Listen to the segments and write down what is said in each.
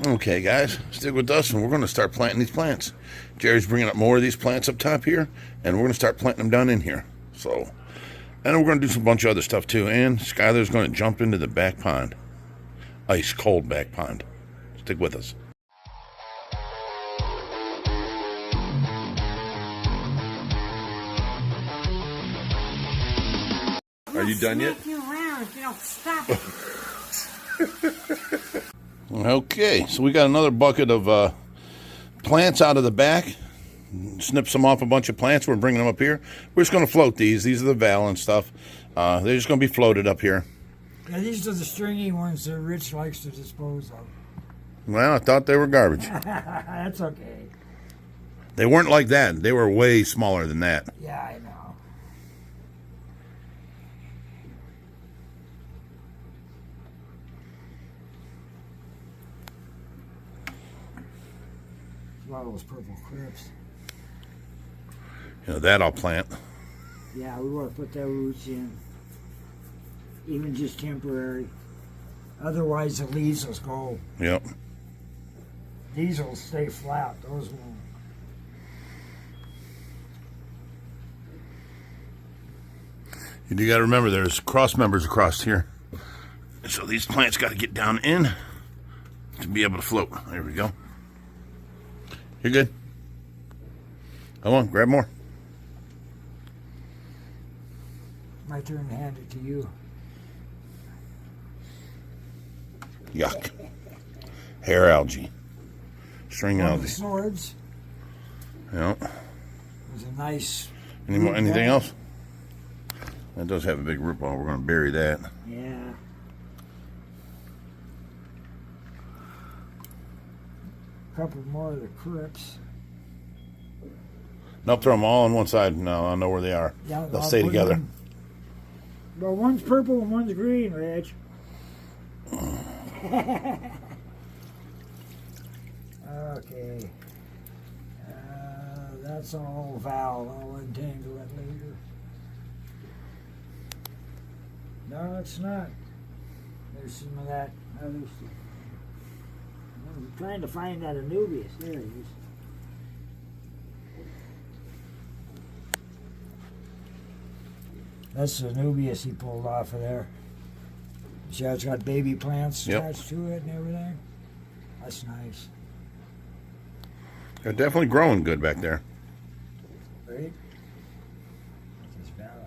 Okay, guys, stick with us, and we're going to start planting these plants. Jerry's bringing up more of these plants up top here, and we're going to start planting them down in here. So, and we're going to do some bunch of other stuff too. And Skylar's going to jump into the back pond, ice cold back pond. Stick with us. Are you done yet? You around if you don't stop it. Okay, so we got another bucket of plants out of the back. Snip some off a bunch of plants. We're bringing them up here. We're just going to float these. These are the val and stuff. They're just going to be floated up here. Yeah, these are the stringy ones that Rich likes to dispose of. Well, I thought they were garbage. That's okay. They weren't like that. They were way smaller than that. Yeah, I know. A lot of those purple crips. You know, that I'll plant. Yeah, we want to put their roots in. Even just temporary. Otherwise, the leaves will go. Yep. These will stay flat. Those won't. You got to remember, there's cross members across here. So these plants got to get down in to be able to float. There we go. You're good. Come on, grab more. My turn to hand it to you. Yuck. Hair algae. String algae. The swords. Yeah. There's a nice. Anything else? That does have a big root ball. We're going to bury that. Yeah. A couple more of the crips. Nope, throw them all on one side. No, I know where they are. Yeah, they'll stay together. Well, one's purple and one's green, Rich. Okay. That's all val. I'll untangle it later. No, it's not. There's some of that other stuff. I'm trying to find that Anubias. There it is. That's the Anubias he pulled off of there. See how it's got baby plants attached to it and everything? That's nice. They're definitely growing good back there. Right? Just val out of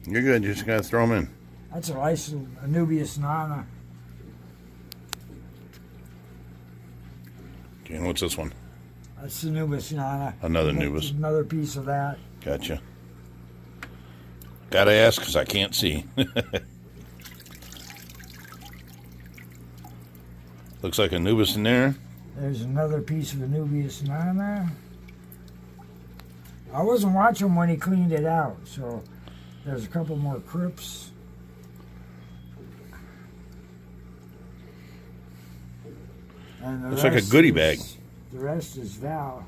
there. You're good. You just got to throw them in. That's a nice Anubias nana. Okay, and what's this one? That's the Nubis nana. Another Nubis. Another piece of that. Gotcha. Gotta ask because I can't see. Looks like a Nubis in there. There's another piece of Anubias nana. I wasn't watching when he cleaned it out, so there's a couple more crips. And the looks like a goodie bag. The rest is val.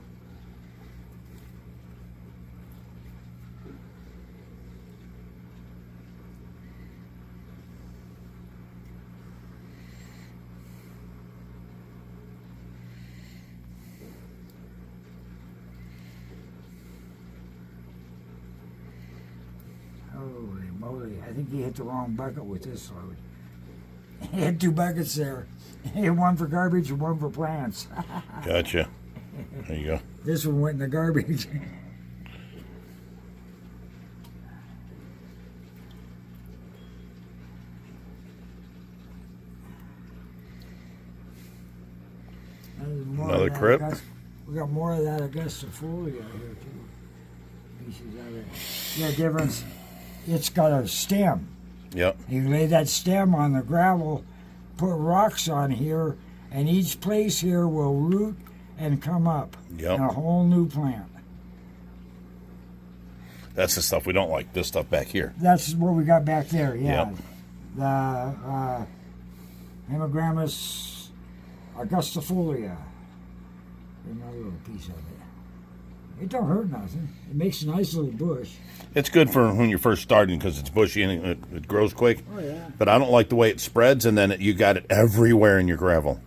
Holy moly, I think he hit the wrong bucket with this load. He had two buckets there. He had one for garbage and one for plants. Gotcha. There you go. This one went in the garbage. Another crip. We got more of that Augustifolia here too. Pieces of it. Yeah, difference. It's got a stem. Yep. You lay that stem on the gravel, put rocks on here, and each place here will root and come up. Yep. And a whole new plant. That's the stuff we don't like. This stuff back here. That's what we got back there. Yeah. Yep. The Hemogrammus Augustifolia. Another little piece of it. It don't hurt nothing. It makes a nice little bush. It's good for when you're first starting because it's bushy and it grows quick. Oh, yeah. But I don't like the way it spreads, and then you got it everywhere in your gravel.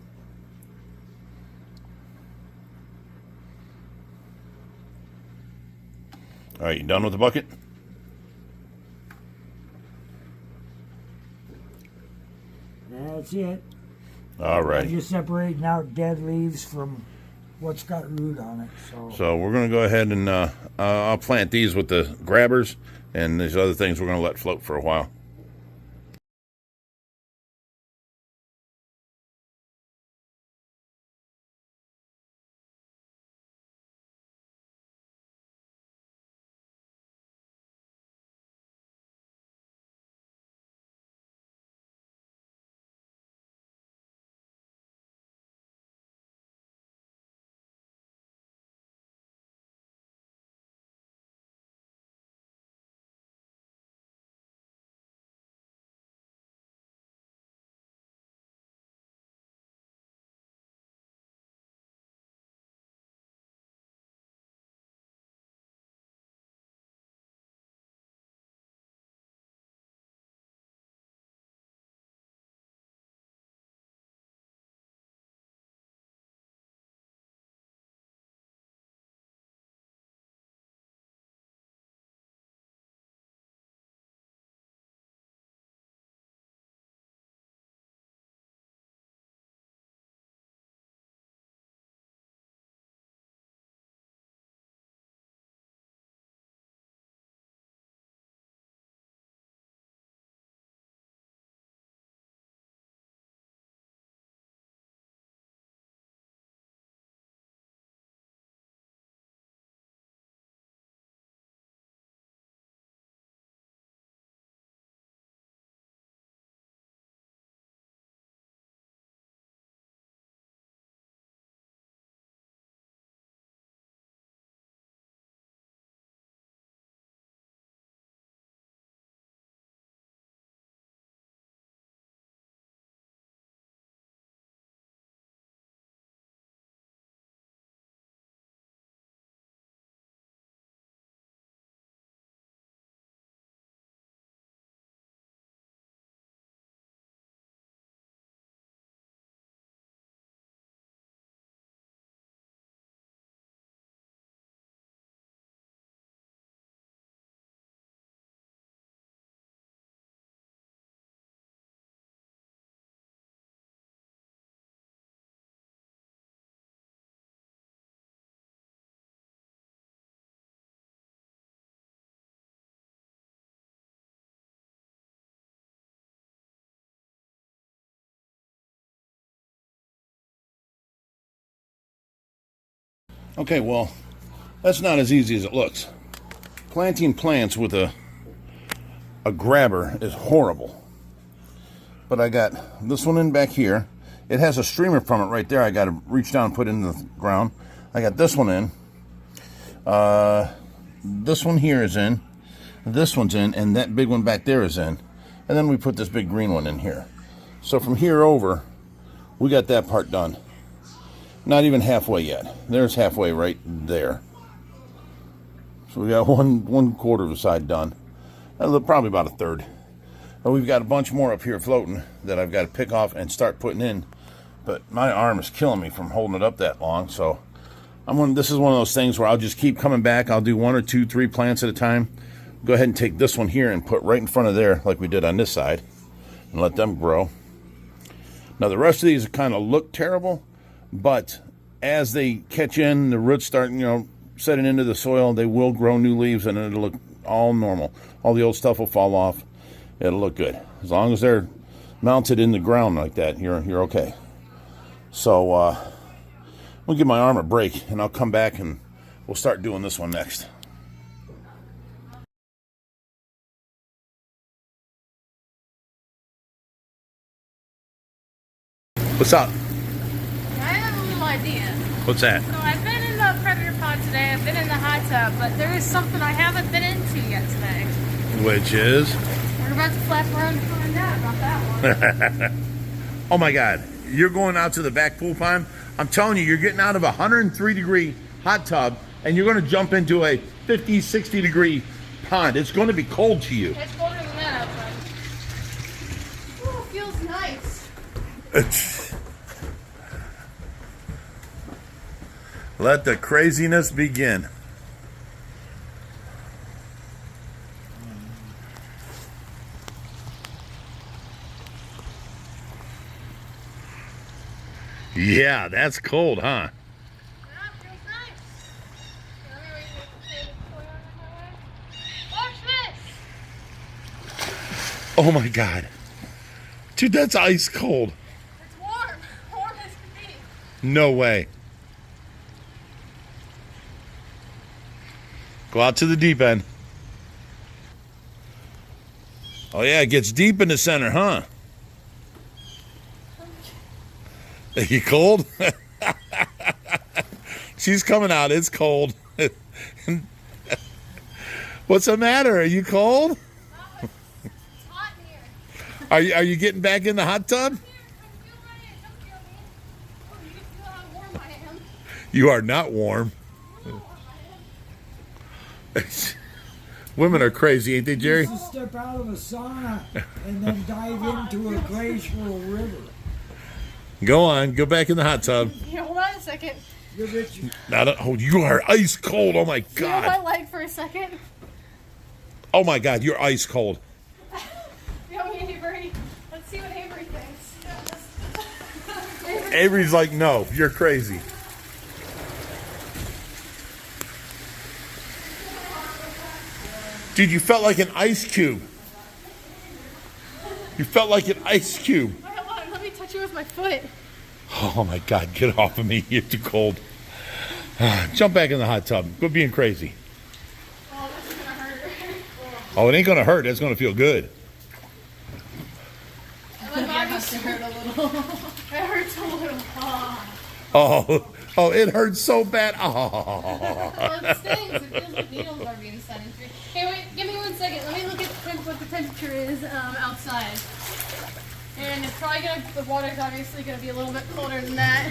All right, you done with the bucket? That's it. All right. I'm just separating out dead leaves from what's got root on it. So we're going to go ahead and I'll plant these with the grabbers, and these other things we're going to let float for a while. Okay, well, that's not as easy as it looks. Planting plants with a grabber is horrible. But I got this one in back here. It has a streamer from it right there. I got to reach down and put in the ground. I got this one in. This one here is in. This one's in, and that big one back there is in. And then we put this big green one in here. So from here over, we got that part done. Not even halfway yet. There's halfway right there. So we got one quarter of the side done. Probably about a third. And we've got a bunch more up here floating that I've got to pick off and start putting in. But my arm is killing me from holding it up that long. So this is one of those things where I'll just keep coming back. I'll do 1 or 2, 3 plants at a time. Go ahead and take this one here and put right in front of there like we did on this side. And let them grow. Now the rest of these kind of look terrible. But as they catch in, the roots start, setting into the soil, they will grow new leaves and it'll look all normal. All the old stuff will fall off. It'll look good. As long as they're mounted in the ground like that, you're okay. So we'll give my arm a break and I'll come back and we'll start doing this one next. What's up? I have a little idea. What's that? So I've been in the predator pod today, I've been in the hot tub, but there is something I haven't been into yet today. Which is? We're about to flap around and find out about that one. Oh my God, you're going out to the back pool pond? I'm telling you, you're getting out of a 103-degree hot tub and you're going to jump into a 50, 60 degree pond. It's going to be cold to you. It's colder than that outside. Oh, it feels nice. Let the craziness begin. Yeah, that's cold, huh? Yeah, it feels nice. Let me wait for the toy on my way. Watch this! Oh my God. Dude, that's ice cold. It's warm. Warm as can be. No way. Go out to the deep end. Oh yeah, it gets deep in the center, huh? Are you cold? She's coming out. It's cold. What's the matter? Are you cold? Oh, it's hot in here. Are you getting back in the hot tub? Come feel my hand. Come feel me. Oh, you can feel how warm I am. You are not warm. How warm I am. Women are crazy, ain't they, Jerry? Just to step out of a sauna and then dive into a graceful river. Go on. Go back in the hot tub. Here, hold on a second. You're rich. Oh, you are ice cold. Oh my Feel my God. leg for a second. Oh my God, you're ice cold. Feel me, Avery. Let's see what Avery thinks. Avery's like, no, you're crazy. Dude, you felt like an ice cube. You felt like an ice cube. Wait, hold on. Let me touch you with my foot. Oh my God, get off of me. You're too cold. Jump back in the hot tub. Quit being crazy. Oh, this is gonna hurt. Oh, it ain't gonna hurt. It's gonna feel good. My body has to hurt a little. It hurts a little. Oh, it hurts so bad. Oh. Well, it stings. It feels like needles are being sent into me. Hey, wait, give me 1 second. Let me look at what the temperature is outside. And it's probably the water's obviously gonna be a little bit colder than that.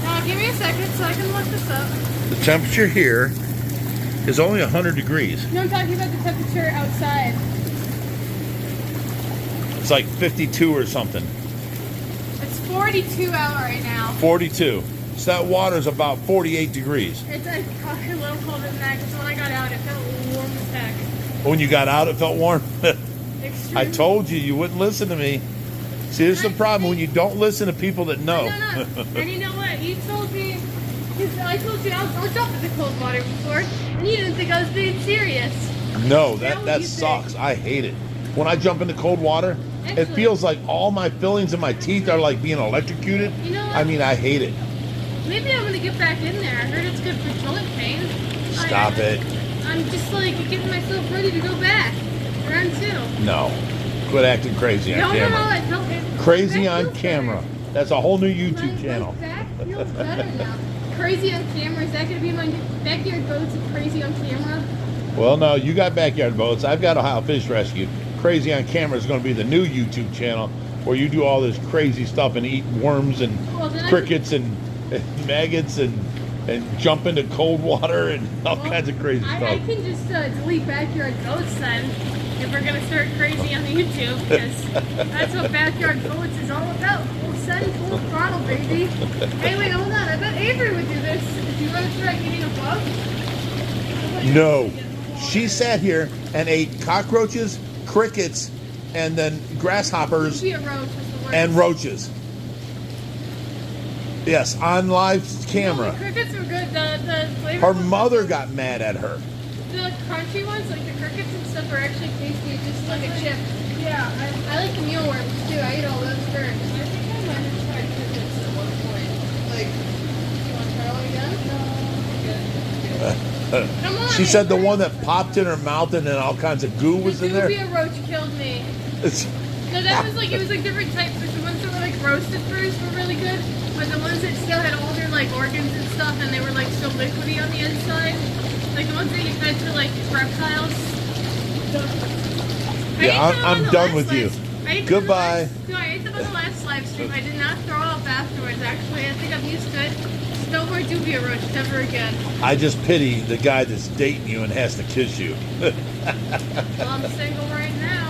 Now, give me a second so I can look this up. The temperature here is only 100 degrees. No, I'm talking about the temperature outside. It's like 52 or something. It's 42 out right now. 42. So that water's about 48 degrees. It's probably a little colder than that because when I got out, it felt warm as heck. When you got out, it felt warm. Extreme. I told you, you wouldn't listen to me. See, this is the problem when you don't listen to people that know. No. And you know what? You told me, because I told you I'll jump into cold water before, and you didn't think I was being serious. No, Now that you sucks. think. I hate it. When I jump into cold water, it Actually- feels like all my fillings in my teeth are like being electrocuted. You know what? I mean, I hate it. Maybe I'm going to get back in there. I heard it's good for joint pain. Stop it. I'm just like getting myself ready to go back. Round 2. No. Quit acting crazy on No, camera. I felt it. Crazy Back on feels camera. better. That's a whole new YouTube My channel. back feels better now. Crazy on camera. Is that going to be my backyard boats of crazy on camera? Well, no, you got backyard boats. I've got Ohio Fish Rescue. Crazy on Camera is going to be the new YouTube channel where you do all this crazy stuff and eat worms and Well, then crickets and maggots and jump into cold water and all kinds of crazy I stuff. can just delete backyard boats then if we're gonna start crazy on the YouTube because that's what backyard boats is all about. Full send, full throttle, baby. Hey, wait, hold on. I bet Avery would do this. If you want to try eating a bug? No. She sat here and ate cockroaches, crickets, and then grasshoppers Be a roach is the word. and roaches. Yes, on live No, camera. the crickets were good. The flavor. Her was mother good. got mad at her. The crunchy ones, like the crickets and stuff, are actually tasty, just like a chip. Yeah, I like the mealworms too. I eat all those first. I think I might have tried crickets at one point. Like, you want to try all again? No. Come on. She said the Avery. one that popped in her mouth and then all kinds of goo was The in there. Dubia roach killed me. It's- No, that was like, it was like different types. Like the ones that were like roasted first were really good, but the ones that still had all their like organs and stuff and they were like still liquidy on the inside, like the ones that you fed to like reptiles. Yeah, I'm done with you. I ate them on the Goodbye. last- No, I ate them on the last live stream. I did not throw up afterwards, actually. I think I'm used to it. No more dubia roach, never again. I just pity the guy that's dating you and has to kiss you. Well, I'm single right now.